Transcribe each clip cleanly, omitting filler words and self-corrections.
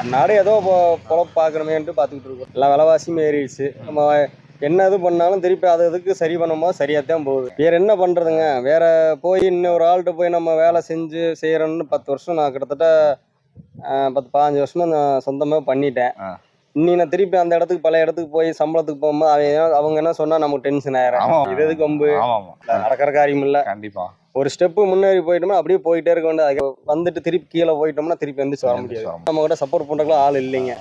அந்நாடு ஏதோ பொழப்பு பார்க்கணுமேன்ட்டு பார்த்துக்கிட்டு இருக்கோம். எல்லா விலைவாசியும் ஏறிடுச்சு. நம்ம என்ன இது பண்ணாலும் திருப்பி அது இதுக்கு சரி பண்ணும்போது சரியாக தான் போகுது. வேறு என்ன பண்ணுறதுங்க? வேறு போய் இன்னொரு ஆள்கிட்ட போய் நம்ம வேலை செஞ்சு செய்கிறோன்னு 10 வருஷம் நான் கிட்டத்தட்ட 10-15 வருஷமாக நான் சொந்தமாக பண்ணிட்டேன். இன்னி நான் திருப்பி அந்த இடத்துக்கு பழைய இடத்துக்கு போய் சம்பளத்துக்கு போகும்போது அவங்க என்ன சொன்னா நமக்கு டென்ஷன் ஆயிரும். இது எதுக்கு கொம்பு? நடக்கிற காரியம் இல்லை. கண்டிப்பா ஒரு ஸ்டெப்பு முன்னேறி போயிட்டோம்னா அப்படியே போயிட்டே இருக்க வேண்டியது. வந்துட்டு திருப்பி கீழே போயிட்டோம்னா திருப்பி எந்திரிச்சு வர முடியாது. நம்ம கூட சப்போர்ட் பண்றதுக்கு ஆள் இல்லைங்க.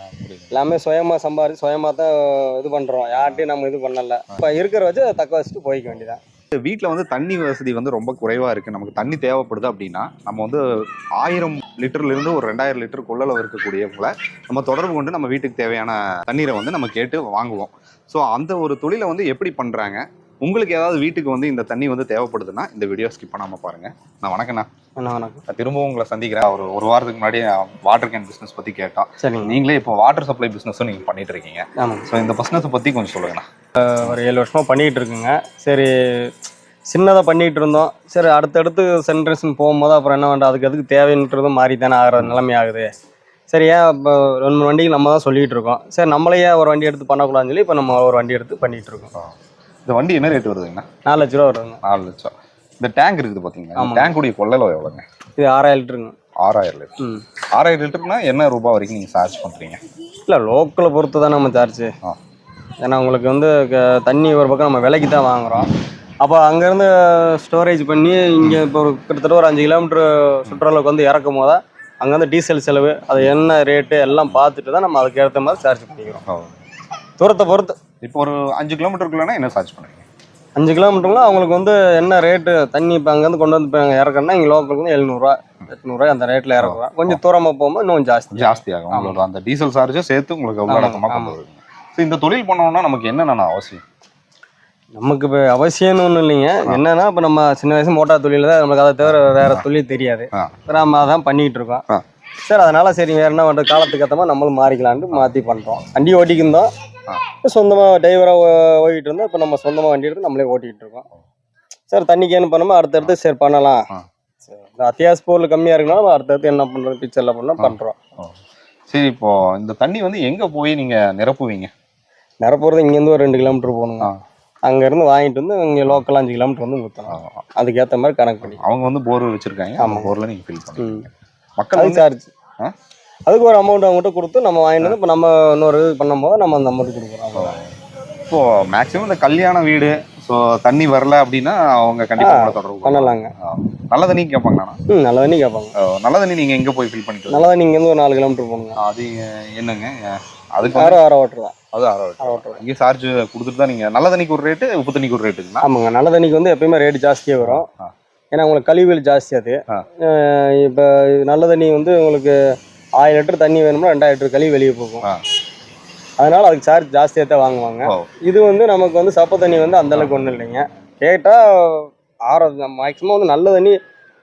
எல்லாமே சுயமா சம்பாதிச்சு சுயமா தான் இது பண்றோம். யார்ட்டையும் நம்ம இது பண்ணல. இப்ப இருக்கிற வச்சு அதை தக்க வச்சுட்டு போய்க்க வேண்டியதான். வீட்டில் வந்து தண்ணி வசதி வந்து ரொம்ப குறைவாக இருக்குது. நமக்கு தண்ணி தேவைப்படுது அப்படின்னா நம்ம வந்து 1000 லிட்டர்லேருந்து ஒரு 2000 லிட்டருக்குள்ள இருக்கக்கூடியவங்களை நம்ம தொடர்பு கொண்டு நம்ம வீட்டுக்கு தேவையான தண்ணீரை வந்து நம்ம கேட்டு வாங்குவோம். ஸோ அந்த ஒரு தொழிலை வந்து எப்படி பண்ணுறாங்க? உங்களுக்கு ஏதாவது வீட்டுக்கு வந்து இந்த தண்ணி வந்து தேவைப்படுதுன்னா இந்த வீடியோ ஸ்கிப் பண்ணாமல் பாருங்கள். நான் வணக்கண்ணா. வணக்கம். திரும்பவும் உங்களை சந்திக்கிறேன். ஒரு வாரத்துக்கு முன்னாடி வாட்டர் கேன் பிஸ்னஸ் பற்றி கேட்டோம். சரி, நீங்களே இப்போ வாட்டர் சப்ளை பிஸ்னஸும் நீங்கள் பண்ணிட்டு இருக்கீங்க. ஆமாம். ஸோ இந்த பிஸ்னஸை பற்றி கொஞ்சம் சொல்லுங்கண்ணா. ஒரு 7 வருஷமாக பண்ணிகிட்டு இருக்குங்க. சரி, சின்னதாக பண்ணிகிட்டு இருந்தோம். சரி, அடுத்தடுத்து சென்ட்ரேஷன் போகும்போது அப்புறம் என்ன பண்ணுறது, அதுக்கு தேவைன்றதும் மாறி தானே ஆகிற நிலைமை ஆகுது. சரி, ஏன் இப்போ 2-3 வண்டிக்கு நம்ம தான் சொல்லிகிட்டு இருக்கோம். சரி, நம்மளே ஒரு வண்டி எடுத்து பண்ணக்கூடாதுன்னு சொல்லி இப்போ நம்ம ஒரு வண்டி எடுத்து பண்ணிகிட்டு இருக்கோம். இந்த வண்டி என்ன ரேட் வருதுங்கண்ணா? 4 லட்ச ரூபா வருதுங்க. 4 லட்சம். இந்த டேங்க் இருக்குது பார்த்தீங்களா? டேங்குடைய கொள்ளளவு எவ்வளோங்க? இது 6000 லிட்டருங்க. 6000 லிட்டர். 6000 லிட்டர்னா என்ன ரூபாய் வரைக்கும் நீங்கள் சார்ஜ் பண்ணுறீங்க? இல்லை, லோக்கலை பொறுத்து தான் நம்ம சார்ஜ். ஏன்னா உங்களுக்கு வந்து தண்ணி ஒரு பக்கம் நம்ம விலைக்கு தான் வாங்குகிறோம். அப்போ அங்கேருந்து ஸ்டோரேஜ் பண்ணி இங்கே இப்போ ஒரு கிட்டத்தட்ட ஒரு 5 கிலோமீட்டர் சுற்றுலாவுக்கு வந்து இறக்கும் போது அங்கேருந்து டீசல் செலவு அது என்ன ரேட்டு எல்லாம் பார்த்துட்டு தான் நம்ம அதுக்கு ஏற்ற மாதிரி சார்ஜ் பண்ணிக்கிறோம். தூரத்தை பொறுத்து. இப்போ ஒரு 5 கிலோமீட்டருக்குள்ளனா என்ன சார்ஜ் பண்ணுறீங்க? 5 கிலோமீட்டருக்குலாம் அவங்களுக்கு வந்து என்ன ரேட்டு தண்ணி இப்போ அங்கேருந்து கொண்டு வந்து இப்போ இறக்கணும்னா இங்கே லோக்கலுக்கு வந்து 700 800 அந்த ரேட்டில் இறக்குறோம். கொஞ்சம் தூரமாக போகும்போது இன்னும் ஜாஸ்தி ஆகும். உங்களுக்கு அந்த டீசல் சார்ஜும் சேர்த்து உங்களுக்கு உள்ளடக்கமாக கொண்டு வருது. ஸோ இந்த தொழில் பண்ணோம்னா நமக்கு என்னென்ன அவசியம்? நமக்கு இப்போ அவசியம்னு ஒன்றும் இல்லைங்க. என்னன்னா இப்போ நம்ம சின்ன வயசு மோட்டார் தொழில் தான், நமக்கு அதை தவிர வேறு தொழில் தெரியாது. நம்ம அதான் பண்ணிக்கிட்டு இருக்கோம். சரி, அதனால் சரி வேறு என்ன பண்ணுறது, காலத்துக்கு ஏற்ற மாதிரி நம்மளும் மாறிக்கலான்ட்டு மாற்றி பண்ணுறோம். வண்டி ஓட்டிக்கிருந்தோம், சொந்தமாக டிரைவராக ஓட்டிகிட்டு இருந்தோம். இப்போ நம்ம சொந்தமாக வண்டி எடுத்து நம்மளே ஓட்டிகிட்டு இருக்கோம். சரி, தண்ணிக்கு என்ன பண்ணுமோ அடுத்தடுத்து சரி பண்ணலாம். சரி, இந்த அத்தியாவசிய பொருள் கம்மியாக இருக்குனாலும் அடுத்தடுத்து என்ன பண்ணுறது, பிக்சரில் பண்ணால் பண்ணுறோம். சரி, இப்போது இந்த தண்ணி வந்து எங்கே போய் நீங்கள் நிரப்புவீங்க? நிரப்புறது இங்கேருந்து ஒரு 2 கிலோமீட்டர் போகணுங்க. அங்கேருந்து வாங்கிட்டு வந்து இங்கே லோக்கல் 5 கிலோமீட்டர் வந்து ஊற்றலாம். அதுக்கேற்ற மாதிரி கணக்கு பண்ணி அவங்க வந்து போர் வச்சுருக்காங்க. ஆமாம், போரில் நீங்கள் ஃபில் பண்ணுவீங்க. மக்கள் சார்ஜ் அதுக்கு ஒரு அமௌண்ட் அவங்ககிட்ட கொடுத்து நம்ம வாங்கிட்டு வந்து இப்போ நம்ம இன்னொரு இது பண்ணும்போது நம்ம அந்த அமௌண்ட் கொடுக்குறோம். இப்போது மேக்ஸிமம் இந்த கல்யாண வீடு ஸோ தண்ணி வரல அப்படின்னா அவங்க கண்டிப்பாக தொடர்பு பண்ணலாங்க. நல்ல தண்ணி கேட்பாங்கண்ணா? நல்ல தண்ணி கேட்பாங்க. நல்ல தண்ணி நீங்கள் எங்கே போய் ஃபில் பண்ணிட்டு? நல்ல தண்ணி இங்கேருந்து ஒரு 4 கிலோமீட்டர் போகணுங்க. அது என்னங்க? அதுக்கு ஆரோ வாட்டர் தான். அது ஆரோ வாட்டர். இங்கே சார்ஜ் கொடுத்துட்டு தான் நீங்கள் நல்ல தண்ணிக்கு ஒரு ரேட்டு, உப்பு தண்ணிக்கு ஒரு ரேட்டுங்களா? ஆமாங்க, நல்ல தண்ணிக்கு வந்து எப்பயுமே ரேட்டு ஜாஸ்தியாக வரும். ஏன்னா உங்களுக்கு கழிவுகள் ஜாஸ்தி. அது இப்போ நல்ல தண்ணி வந்து உங்களுக்கு 1000 லிட்டர் தண்ணி வேணும்னா 2000 லிட்டர் கழிவு வெளியே போகும். அதனால அதுக்கு சார்ஜ் ஜாஸ்தியாக தான் வாங்குவாங்க. இது வந்து நமக்கு வந்து சப்ப தண்ணி வந்து அந்தளவுக்கு ஒன்றும் இல்லைங்க. கேட்டால் மேக்ஸிமம் வந்து நல்ல தண்ணி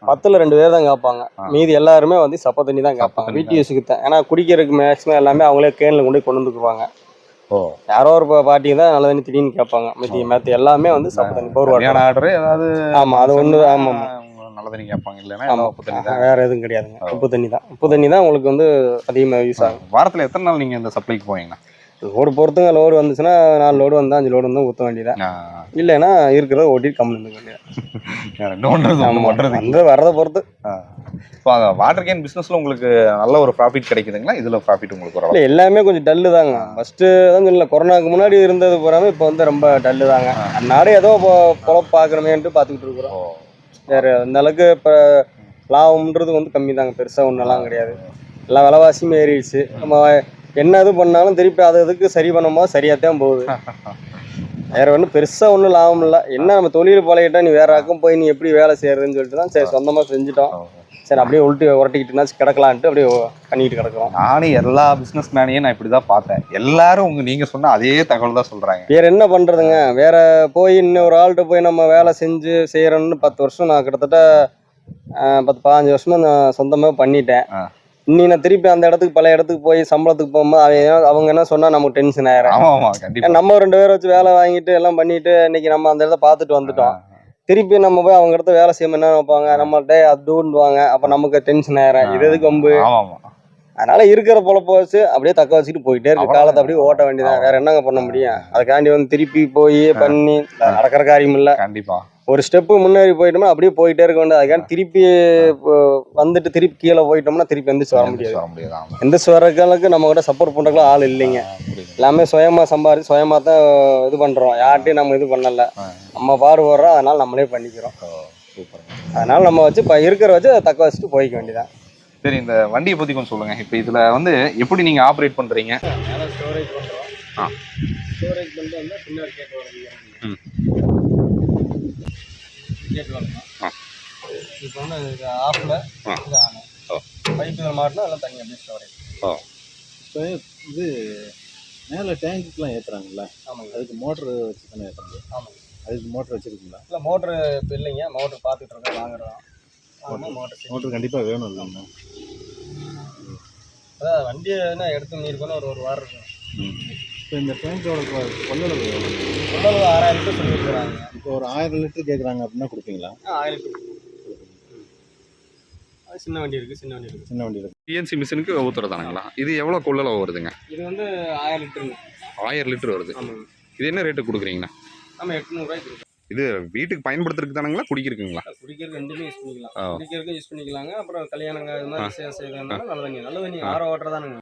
10ல் 2 பேர் தான் கேட்பாங்க. மீதி எல்லாருமே வந்து சப்ப தண்ணி தான் கேட்பாங்க, வீட்டு யூஸுக்கு தான். ஏன்னா குடிக்கிறதுக்கு மேக்ஸிமம் எல்லாமே அவங்களே கேனில் கொண்டு வந்துக்குவாங்க. யாரோ ஒரு பாட்டி தான் நல்ல தண்ணி திடீர்னு கேட்பாங்க. மற்ற எல்லாமே வந்து சப்ப தண்ணி பவர் ஆர்டர் ஏதாவது. ஆமாம், அது ஒன்று. ஆமாம், நல்ல தண்ணி கேட்பாங்க. இல்லைன்னா உப்பு தண்ணி தான். வேறு எதுவும் கிடையாதுங்க. உப்பு தண்ணி தான். உப்பு தண்ணி தான் உங்களுக்கு வந்து அதிகமாக யூஸ் ஆகும். வாரத்தில் எத்தனை நாள் நீங்கள் இந்த சப்ளைக்கு போவீங்கண்ணா? லோடு பொறுத்துங்க. லோடு வந்துச்சுன்னா 4 லோடு வந்தால் 5 லோடு வந்து ஊற்ற வேண்டியதான். இல்லைன்னா இருக்கிறத ஓட்டிட்டு கம்மி இருந்துக்க வேண்டியதான். வந்து வரதை பொறுத்து. இப்போ வாட்டர் கேன் பிஸ்னஸில் உங்களுக்கு நல்ல ஒரு ப்ராஃபிட் கிடைக்குதுங்களா? இதில் ப்ராஃபிட் உங்களுக்கு வரும்? இல்லை, எல்லாமே கொஞ்சம் டல்லு தாங்க. ஃபஸ்ட்டு தான் சொல்லல, கொரோனாவுக்கு முன்னாடி இருந்தது போகாமல் இப்போ வந்து ரொம்ப டல்லு தாங்க. அந்நாடு ஏதோ பொழப்பு பார்க்கணுமேன்ட்டு பார்த்துக்கிட்டு இருக்கிறோம். வேறு அந்த அளவுக்கு இப்போ லாபம்ன்றது வந்து கம்மி தாங்க. பெருசாக ஒன்றெல்லாம் கிடையாது. எல்லா விலைவாசியும் ஏறிடுச்சு. நம்ம என்ன இது பண்ணாலும் திருப்பி அது இதுக்கு சரி பண்ணும்போது சரியாக தான் போகுது. வேறு ஒன்றும் பெருசாக ஒன்றும் லாபம் இல்லை. என்ன நம்ம தொழில் பழகிட்டா நீ வேறு பக்கம் போய் நீ எப்படி வேலை செய்கிறதுன்னு சொல்லிட்டு தான் சரி சொந்தமாக செஞ்சுட்டோம். சரி, அப்படியே உரட்டிக்கிட்டுனாச்சு கிடக்கலான்ட்டு அப்படியே பண்ணிக்கிட்டு கிடக்கிறோம். நானும் எல்லா பிஸ்னஸ் மேனையும் நான் இப்படி தான் பார்த்தேன். எல்லாரும் நீங்கள் சொன்ன அதே தகவல் தான் சொல்கிறாங்க. வேறு என்ன பண்ணுறதுங்க? வேறு போய் இன்னொரு ஆள்கிட்ட போய் நம்ம வேலை செஞ்சு செய்கிறோன்னு 10 வருஷம் நான் கிட்டத்தட்ட 10-15 வருஷமாக நான் சொந்தமாக பண்ணிட்டேன். இன்னி நான் திருப்பி அந்த இடத்துக்கு பழைய இடத்துக்கு போய் சம்பளத்துக்கு போகும்போது அவங்க என்ன சொன்னால் நமக்கு டென்ஷன் ஆயிரும். நம்ம 2 பேரை வச்சு வேலை வாங்கிட்டு எல்லாம் பண்ணிட்டு இன்னைக்கு நம்ம அந்த இடத்த பார்த்துட்டு வந்துட்டோம். திருப்பி நம்ம போய் அவங்க இடத்த வேலை செய்யணும் என்ன நினைப்பாங்க, நம்மள்கிட்ட அது டூண்டுவாங்க. அப்போ நமக்கு டென்ஷன் ஆயிரும். இது எதுக்கு கொம்பு? அதனால இருக்கிற பொழப்ப வச்சு அப்படியே தக்க வச்சுட்டு போயிட்டே இருக்கு. அவ்வளவுதான். காலத்தை அப்படியே ஓட்ட வேண்டியதான். வேற என்னங்க பண்ண முடியும்? அதுக்காண்டி வந்து திருப்பி போய் பண்ணி நடக்கிற காரியம் இல்ல. கண்டிப்பா ஒரு ஸ்டெப்பு முன்னேறி போயிட்டோம்னா அப்படியே போயிட்டே இருக்க வேண்டியது. அதுக்காண்டி திருப்பி வந்துட்டு திருப்பி கீழே போயிட்டோம்னா திருப்பி எந்திரிச்சு வர முடியாது. எந்திரிச்சு வர்றதுக்கு நம்ம கூட சப்போர்ட் பண்றதுக்கு ஆள் இல்லைங்க. எல்லாமே சுயமா சம்பாதிச்சு சுயமா தான் இது பண்றோம். யார்ட்டையும் நம்ம இது பண்ணல. நம்ம பாடு போடுறோம். அதனால நம்மளே பண்ணிக்கிறோம். அதனால நம்ம வச்சு இப்போ இருக்கிற வச்சு அதை தக்க வச்சுட்டு போய்க்க வேண்டியதான். சரி, இந்த வண்டியை பத்தி கொஞ்சம் சொல்லுங்க. இப்போ இதுல வந்து எப்படி நீங்க ஆப்ரேட் பண்றீங்க? ஸ்டோரேஜ் பண்றோம். ஸ்டோரேஜ் பண்ணிட்டு வந்து பின்னாடி கேட் வரணும். கேட் வரணும். இப்போ வந்து இது ஆஃப்ல இது ஆன். பைப்புகள் மாட்டினா அதெல்லாம் தண்ணி அப்படியே ஸ்டோரேஜ். இப்போ இது மேலே டேங்க்குலாம் ஏற்றுறாங்கல்ல? ஆமாங்க. அதுக்கு மோட்ரு வச்சு தானே ஏற்றுறது? ஆமாங்க. அதுக்கு மோட்ரு வச்சுருக்கீங்களா? இல்லை மோட்ரு இப்போ இல்லைங்க. மோட்ரு பார்த்துட்டு இருக்கோம், வாங்குறோம். மோட்ரு கண்டிப்பாக வேணும் இல்லைங்க? அதான் வண்டியை எடுத்து நீருக்குன்னு ஒரு வாரம் இருக்கும். இப்போ இந்த டேங்கோட கொள்ளளவு எவ்வளோ? கொள்ளளவு 6000 லிட்டர் சொல்லியிருக்கிறாங்க. இப்போ ஒரு 1000 லிட்டர் கேட்குறாங்க அப்படின்னா கொடுப்பீங்களா? 1000 லிட்டர். சின்ன வண்டி இருக்குது. சின்ன வண்டி இருக்குது. சின்ன வண்டி இருக்குது. டிஎன்சி மிஷினுக்கு ஊத்துறதானுங்களா? இது எவ்வளோ கொள்ளளவு வருதுங்க? இது வந்து 1000 லிட்டருங்க. 1000 லிட்டர் வருது. ஆமாங்க. இது என்ன ரேட்டு கொடுக்குறீங்கண்ணா? நம்ம 800 ரூபாய்க்கு கொடுக்குறோம். இது வீட்டுக்கு பயன்படுத்துறதுக்கு தானுங்களா, குடிக்கிறதுக்குங்களா? குடிக்கிறது ரெண்டுமே யூஸ் பண்ணிக்கலாம். குடிக்கிறதுக்கும் யூஸ் பண்ணிக்கலாங்க. அப்புறம் கல்யாணங்க இது மாதிரி செய்யறதுனால நல்ல தண்ணி ஆரோ வாட்டர் தானுங்க.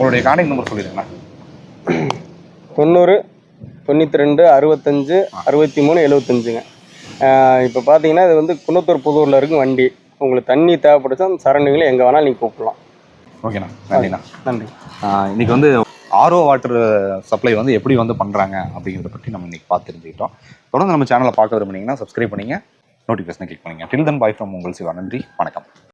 உங்களுடைய கான்டாக்ட் நம்பர் சொல்லிடுங்களா? 90 92 65 63 75ங்க. இப்போ பார்த்தீங்கன்னா இது வந்து குன்னத்தூர் புதூரில் இருக்கும் வண்டி. உங்களுக்கு தண்ணி தேவைப்படுச்சா அந்த சரௌண்டிங்கில் எங்கே வேணாலும் நீங்கள் கூப்பிடலாம். ஓகேண்ணா, நன்றிண்ணா. நன்றி. இன்னைக்கு வந்து ஆர்ஓ வாட்டர் சப்ளை வந்து எப்படி வந்து பண்ணுறாங்க அப்படிங்கிறத பற்றி நம்ம இன்னைக்கு பார்த்து தெரிஞ்சுக்கிட்டோம். தொடர்ந்து நம்ம சேனலை பார்க்க விரும்புனீங்கன்னா சப்ஸ்கிரைப் பண்ணிங்க, நோட்டிஃபிகேஷனை கிளிக் பண்ணுங்க. டில் தென் பாய் ஃப்ரம் உங்கள் சிவா. நன்றி, வணக்கம்.